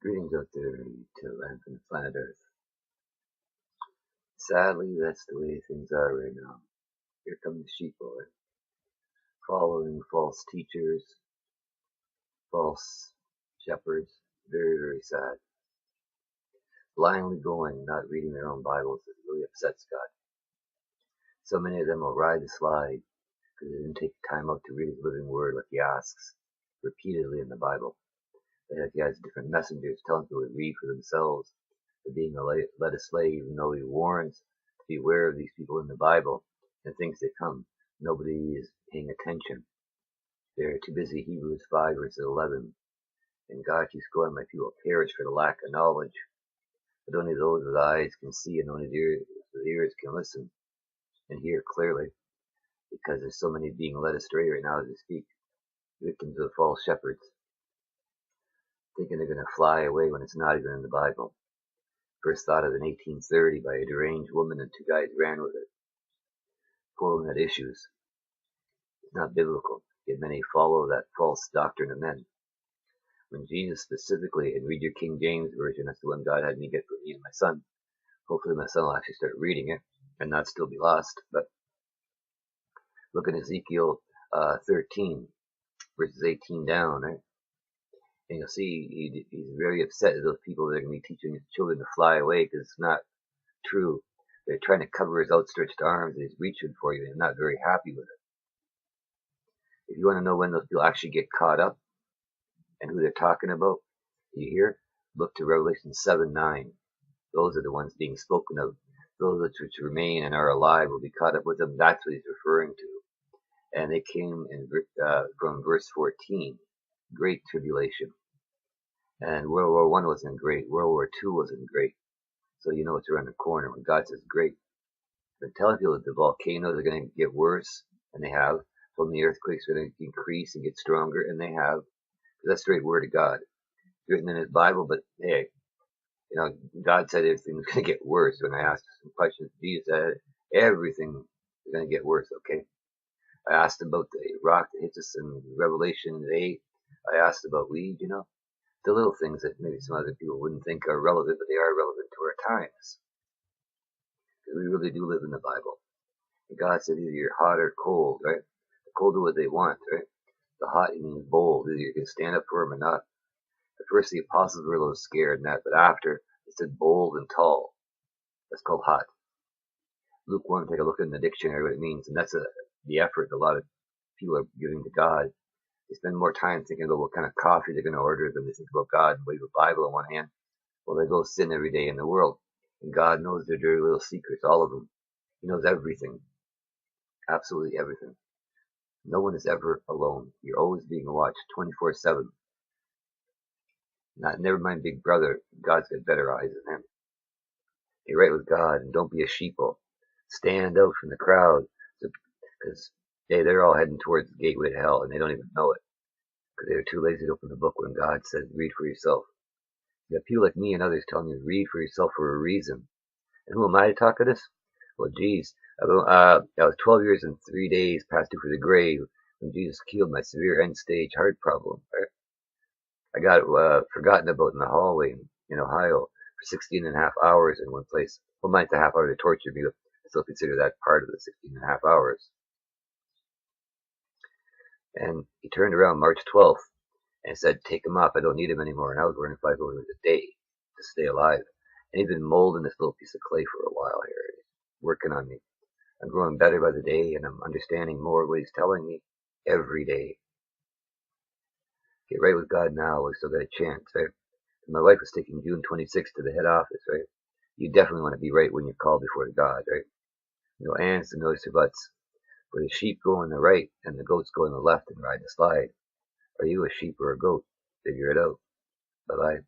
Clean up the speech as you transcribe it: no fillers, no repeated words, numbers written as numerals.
Greetings out there to land from the planet Earth. Sadly, that's the way things are right now. Here come the sheep boy, following false teachers, false shepherds. Very, very sad. Blindly going, not reading their own Bibles. It really upsets God. So many of them will ride the slide because they didn't take time out to read His living word like He asks repeatedly in the Bible. That He has different messengers telling people to read for themselves. They're being led astray, even though He warns to beware of these people in the Bible and things that come. Nobody is paying attention. They're too busy. Hebrews 5 verse 11. And God keeps going, my people perish for the lack of knowledge. But only those with eyes can see, and only the ears can listen and hear clearly. Because there's so many being led astray right now as we speak. Victims of false shepherds. Thinking they're going to fly away when it's not even in the Bible. First thought of in 1830 by a deranged woman, and two guys ran with it. Pulling at issues. It's not biblical. Yet many follow that false doctrine of men. When Jesus specifically, and read your King James version, that's the one God had me get for me and my son. Hopefully my son will actually start reading it and not still be lost. But look at Ezekiel 13, verses 18 down, right? And you'll see he's very upset at those people that are going to be teaching his children to fly away because it's not true. They're trying to cover his outstretched arms and he's reaching for you and not very happy with it. If you want to know when those people actually get caught up and who they're talking about, you hear? Look to Revelation 7:9. Those are the ones being spoken of. Those which remain and are alive will be caught up with them. That's what he's referring to. And they came in, from verse 14. Great tribulation. And World War I wasn't great. World War II wasn't great. So you know it's around the corner when God says great. But telling people that the volcanoes are going to get worse, and they have. When the earthquakes are going to increase and get stronger, and they have. That's the right word of God. It's written in His Bible, but hey, you know, God said everything's going to get worse. When I asked some questions, Jesus said everything is going to get worse, okay? I asked about the rock that hits us in Revelation 8. I asked about weed, you know. The little things that maybe some other people wouldn't think are relevant, but they are relevant to our times. Because we really do live in the Bible. And God said either you're hot or cold, right? The cold do what they want, right? The hot means bold. Either you can stand up for them or not. At first the apostles were a little scared in that, but after it said bold and tall. That's called hot. Lukewarm, take a look in the dictionary what it means, and that's the effort a lot of people are giving to God. They spend more time thinking about what kind of coffee they're going to order than they think about God and wave a Bible in one hand. Well, they go sin every day in the world. And God knows their dirty little secrets, all of them. He knows everything. Absolutely everything. No one is ever alone. You're always being watched 24/7. Never mind Big Brother. God's got better eyes than him. Get right with God and don't be a sheeple. Stand out from the crowd. Because they're all heading towards the gateway to hell and they don't even know it. Because they're too lazy to open the book when God said, read for yourself. You got people like me and others telling you to read for yourself for a reason. And who am I to talk of this? Well, geez, I was 12 years and 3 days past due for the grave when Jesus healed my severe end-stage heart problem. I got forgotten about in the hallway in Ohio for 16 and a half hours in one place. Well, might the half hour they tortured me, but I still consider that part of the 16 and a half hours. And he turned around March 12th and said, take him off. I don't need him anymore. And I was wearing $5 a day to stay alive. And he's been molding this little piece of clay for a while here, working on me. I'm growing better by the day, and I'm understanding more of what he's telling me every day. Get right with God now. We still got a chance, right? My wife was taking June 26th to the head office, right? You definitely want to be right when you're called before God, right? No ands and no ifs or buts. For the sheep go on the right and the goats go on the left and ride the slide. Are you a sheep or a goat? Figure it out. Bye-bye.